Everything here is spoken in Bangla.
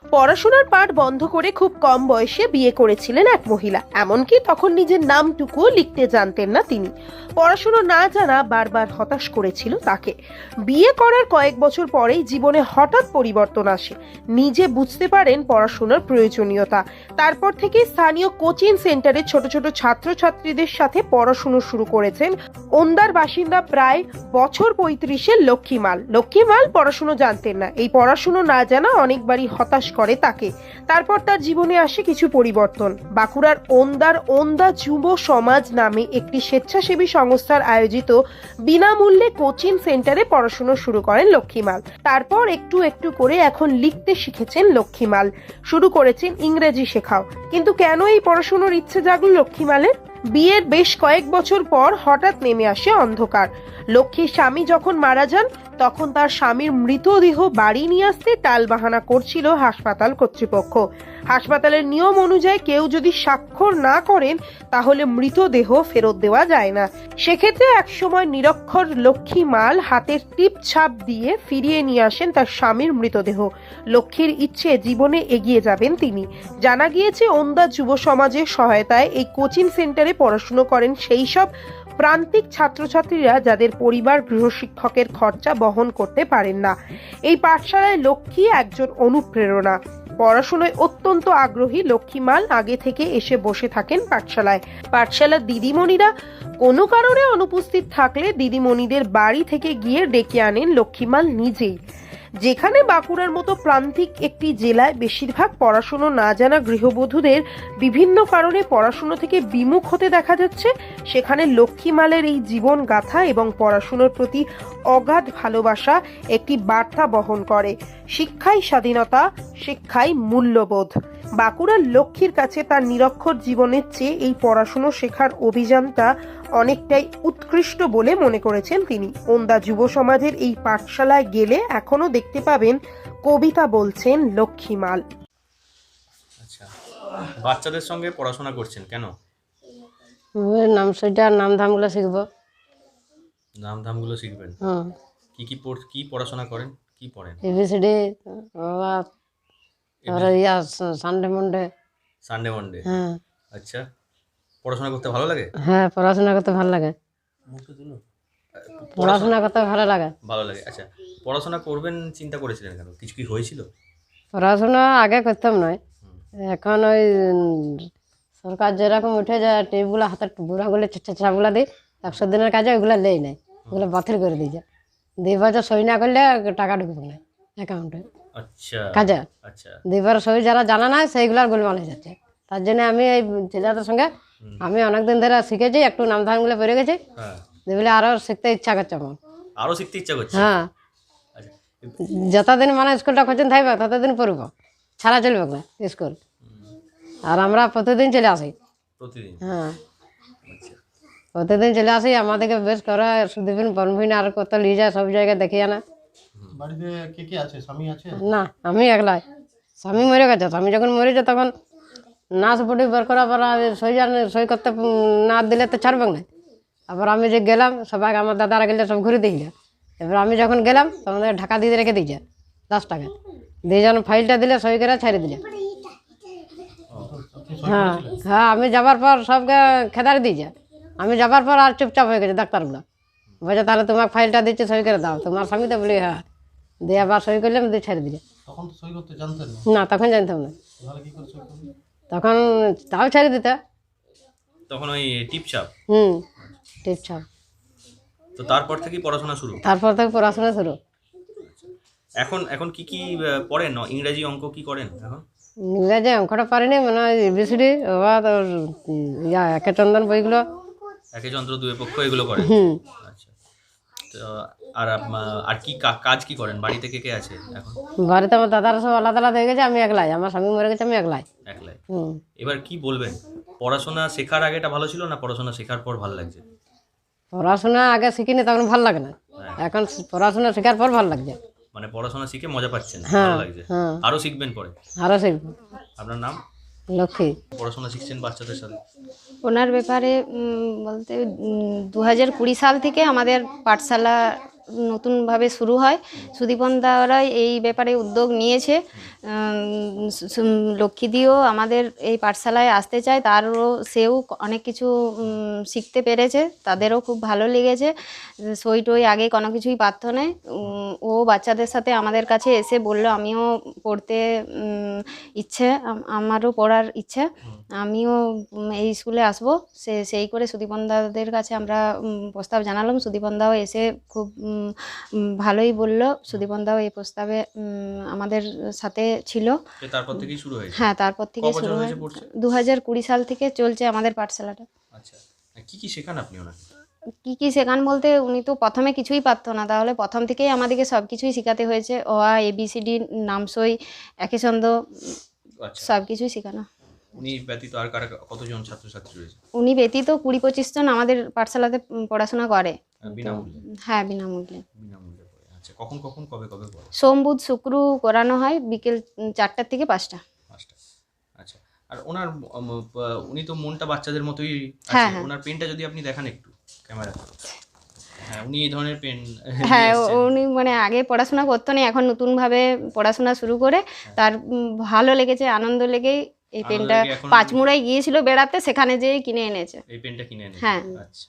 পড়াশোনার পাঠ বন্ধ করে খুব কম বয়সে বিয়ে করেছিলেন এক মহিলা। এমনকি তখন নিজের নামটুকুও লিখতে জানতেন না তিনি। পড়াশোনা না জানা বারবার হতাশ করেছিল তাকে। বিয়ে করার কয়েক বছর পরেই জীবনে হঠাৎ পরিবর্তন আসে। নিজে বুঝতে পারেন পড়াশোনার প্রয়োজনীয়তা। তারপর থেকে স্থানীয় কোচিং সেন্টারে ছোট ছোট ছাত্রছাত্রীদের সাথে পড়াশুনো শুরু করেছেন ওন্দার বাসিন্দা প্রায় বছর 35-এর লক্ষ্মীমাল পড়াশুনো জানতেন না। এই পড়াশুনো না জানা অনেকবারই হতাশ করে তাকে। তারপর তার জীবনে আসে কিছু পরিবর্তন। বাঁকুড়ার ওন্দা যুব সমাজ নামে একটি স্বেচ্ছাসেবী সংস্থার আয়োজিত বিনামূল্যে কোচিং সেন্টারে পড়াশুনো শুরু করেন লক্ষ্মীমাল। তারপর একটু একটু করে এখন লিখতে শিখেছেন লক্ষ্মীমাল। শুরু করেছেন ইংরেজি শেখাও। কিন্তু কেন এই পড়াশুনোর ইচ্ছে জাগলো লক্ষ্মীমালের? বিয়ের বেশ কয়েক বছর পর হঠাৎ নেমে আসে অন্ধকার। লক্ষ্মীর স্বামী যখন মারা যান তখন তার স্বামীর মৃতদেহ বাড়ি নিয়ে আসতে টালবাহানা করছিল হাসপাতাল কর্তৃপক্ষ। হাসপাতালের নিয়ম অনুযায়ী কেউ যদি স্বাক্ষর না করেন তাহলে মৃতদেহ ফেরত দেওয়া যায় না। সেক্ষেত্রে একসময় নিরক্ষর লক্ষ্মীমাল হাতের টিপ ছাপ দিয়ে ফিরিয়ে নিয়ে আসেন তার স্বামীর মৃতদেহ। লক্ষ্মীর ইচ্ছে জীবনে এগিয়ে যাবেন তিনি। জানা গিয়েছে ওন্দা যুব সমাজের সহায়তায় এই কোচিং সেন্টারে পড়াশুনো করেন সেই সব প্রান্তিক ছাত্রছাত্রীরা যাদের পরিবার গৃহশিক্ষকের খরচা বহন করতে পারেন না। এই পাঠশালায় লক্ষ্মী একজন অনুপ্রেরণা। পড়াশোনায় অত্যন্ত আগ্রহী লক্ষ্মীমাল আগে থেকে এসে বসে থাকেন পাঠশালার দিদিমণিরা কোনো কারণে অনুপস্থিত থাকলে দিদিমণিদের বাড়ি থেকে গিয়ে ডেকে আনেন লক্ষ্মীমাল নিজেই। যেখানে বাঁকুড়ার মতো প্রান্তিক একটি জেলায় বেশিরভাগ পড়াশুনো না জানা গৃহবধূদের বিভিন্ন কারণে পড়াশুনো থেকে বিমুখ হতে দেখা যাচ্ছে, সেখানে লক্ষ্মীমালের এই জীবন গাথা এবং পড়াশুনোর প্রতি অগাধ ভালোবাসা একটি বার্তা বহন করে। শিক্ষাই স্বাধীনতা, শিক্ষাই মূল্যবোধ। বাঁকুড়ার লক্ষ্মীর কাছে তার নিরক্ষর জীবনের চেয়ে এই পড়াশুনো শেখার অভিযানটা অনেকটাই উৎকৃষ্ট বলে মনে করেছেন তিনি। ওন্দা যুব সমাজের এই পাঠশালায় গেলে এখনো দেখতে পাবেন কবিতা বলছেন লক্ষ্মীমাল। আচ্ছা, বাচ্চাদের সঙ্গে পড়াশোনা করছেন কেন? নামধামগুলো শিখবো। নামধামগুলো শিখবেন? হুম। কি পড়াশোনা করেন? কি পড়েন? ABCD, Sunday Monday. Sunday Monday? হ্যাঁ। আচ্ছা, পড়াশোনা করতে ভালো লাগে? হ্যাঁ, পড়াশোনা করতে ভালো লাগে। পড়াশোনা করতে ভালো লাগে। ভালো লাগে। আচ্ছা, পড়াশোনা করবেন চিন্তা করেছিলেন কেন? কিছু কি হয়েছিল? পড়াশোনা আগে করতাম নয়, এখন ওই সরকার যেরকম উঠে যায় টিপগুলো হাতের বুড়াগুলো ছাগুলো দিই 100 দিনের কাজে ওইগুলো লেই নাই, ওগুলো বাতিল করে দিয়ে যায়। 2 বছর সই না করলে টাকা ঢুকবে না অ্যাকাউন্টে। আচ্ছা কাজে আচ্ছা 2 বার সই যারা জানা না সেইগুলার গোলমাল হয়ে যাচ্ছে। তার জন্য আমি এই ছেলেদের সঙ্গে আমি অনেকদিন ধরে শিখেছি, একটু নামধামগুলো পড়ে গেছি। হ্যাঁ, বলে আরও শিখতে ইচ্ছা করছে আমার। আরো শিখতে ইচ্ছা করছে? হ্যাঁ, আচ্ছা, যতদিন মানে স্কুলটা কোচিং থাকবে ততদিন পড়ব, ছাড়া চলবে না স্কুল। আর আমরা প্রতিদিন চলে আসি। প্রতিদিন? হ্যাঁ, আচ্ছা, প্রতিদিন চলে আসি। আমাদেরকে বেশ করে সুদীপিন বনভিন আর কত নিয়ে যায়, সব জায়গায় দেখিয়ে না। বাড়িতে কে কে আছে? স্বামী আছে? না, আমি একলাই। স্বামী মরে গেছে। স্বামী যখন মরেছে তখন নাচ পড়ি বের করা পর সই করতে না দিলে তো ছাড়বে না। আবার আমি যে গেলাম, সবাই আমার দাদারা গেলে সব ঘুরে দিল। এবার আমি যখন গেলাম তখন ঢাকা দিয়ে রেখে দিয়েছে 10 টাকা দিয়ে, যখন ফাইলটা দিলে সই করে ছাড়ি দিলে। হ্যাঁ হ্যাঁ, আমি যাবার পর সবকে খেদার দিয়েছে। আমি যাবার পর আর চুপচাপ হয়ে গেছে। ডাক্তারগুলো বলছে তাহলে তোমার ফাইলটা দিচ্ছে, সই করে দাও। তোমার স্বামী তো বলি হ্যাঁ, দিয়ে আবার সই করলাম, দিয়ে ছেড়ে দিলে। তখন তো সই করতে জানতেন না? না, তখন জানতাম না। তাহলে কি করে সই করবেন? তখন তাও ছেড়ে দিতে। তখন ওই টিপছাপ? টিপছাপ। তো তারপর থেকেই পড়াশোনা শুরু? তারপর থেকে পড়াশোনা শুরু। এখন কি পড়েন? ইংরেজি অঙ্ক কি করেন এখন? ইংরেজি অঙ্কটা পারিনি, মানে হয় এবিসিডি বা তোর একে চন্দন বইগুলো, একে যন্ত্র দুয়ে পক্ষ এগুলো করেন? আচ্ছা, তো আর কি কাজ কি করেন? বাড়িতে কে কে আছে এখন? বাড়িতে আমার দাদারা সব আলাদা আলাদা হয়ে গেছে, আমি একলাই। আমার স্বামী মরে গেছে, আমি একলাই। এবার কি বলবেন, পড়াশোনা শেখার আগেটা ভালো ছিল না পড়াশোনা শেখার পর ভালো লাগছে? পড়াশোনা আগে শিখিনি তখন ভালো লাগে না, এখন পড়াশোনা শেখার পর ভালো লাগছে। মানে পড়াশোনা শিখে মজা পাচ্ছেন? হ্যাঁ, ভালো লাগছে? হ্যাঁ। আরো শিখবেন পরে? আরও শিখবো। আপনার নাম? লক্ষ্মী। পড়াশোনা শিখছেন বাচ্চাদের সাথে? ওনার ব্যাপারে বলতে 2020 সাল থেকে আমাদের পাঠশালা নতুনভাবে শুরু হয়। সুদীপন দাওরাই এই ব্যাপারে উদ্যোগ নিয়েছে। লক্ষ্মীদিও আমাদের এই পাঠশালায় আসতে চায়, সেও অনেক কিছু শিখতে পেরেছে, তাদেরও খুব ভালো লেগেছে। সই টই আগে কোনো কিছুই পারত না, ও বাচ্চাদের সাথে আমাদের কাছে এসে বলল আমিও পড়তে ইচ্ছে, আমারও পড়ার ইচ্ছে, আমিও এই স্কুলে আসবো। সেই করে সুদীপন দাদের কাছে আমরা প্রস্তাব জানালাম। সুদীপন দাও এসে খুব ভালোই বলল। সুদীপন দাও এই প্রস্তাবে আমাদের সাথে ছিল। তারপর থেকেই শুরু হয়েছে? হ্যাঁ, তারপর থেকে ক বছর শুরু হয়। হয়েছে পড়ছে? 2020 সাল থেকে চলছে আমাদের পাঠশালাটা। আচ্ছা, কি কি শেখান আপনি ওনাকে? কি শেখান বলতে, উনি তো প্রথমে কিছুই পারতো না, তাহলে প্রথম থেকেই আমাদেরকে সব কিছুই শেখাতে হয়েছে। অ আ ABCD, নামসই, একে ছন্দ, আচ্ছা, সব কিছুই শেখানো। উনি ব্যতীত আর কারা কতজন ছাত্রছাত্রী রয়েছে? উনি ব্যতীত 20-25 জন আমাদের পাঠশালাতে পড়াশোনা করে। বিনামূল্যে? হ্যাঁ, বিনামূল্যে। বিনামূল্যে পড়ে। আচ্ছা, কখন কখন কবে কবে পড়ে? সোম, বুধ, শুক্র করানো হয় বিকেল 4টা থেকে 5টা। 5টা। আচ্ছা, আর ওনার উনি তো মনটা বাচ্চাদের মতোই হ্যাঁ, আছে। হ্যাঁ। ওনার পেনটা যদি আপনি দেখান একটু ক্যামেরা। হ্যাঁ, উনি এই ধরনের পেন হ্যাঁ, উনি মানে আগে পড়াশোনা করতো না, এখন নতুনভাবে পড়াশোনা শুরু করে তার ভালো লেগেছে, আনন্দ লেগেই এই আনন্দ পেনটা লেগে এখন পাঁচমুড়ায় গিয়েছিল বেড়াতে, সেখানে যেয়ে কিনে এনেছে। এই পেনটা কিনে এনেছে। হ্যাঁ। আচ্ছা।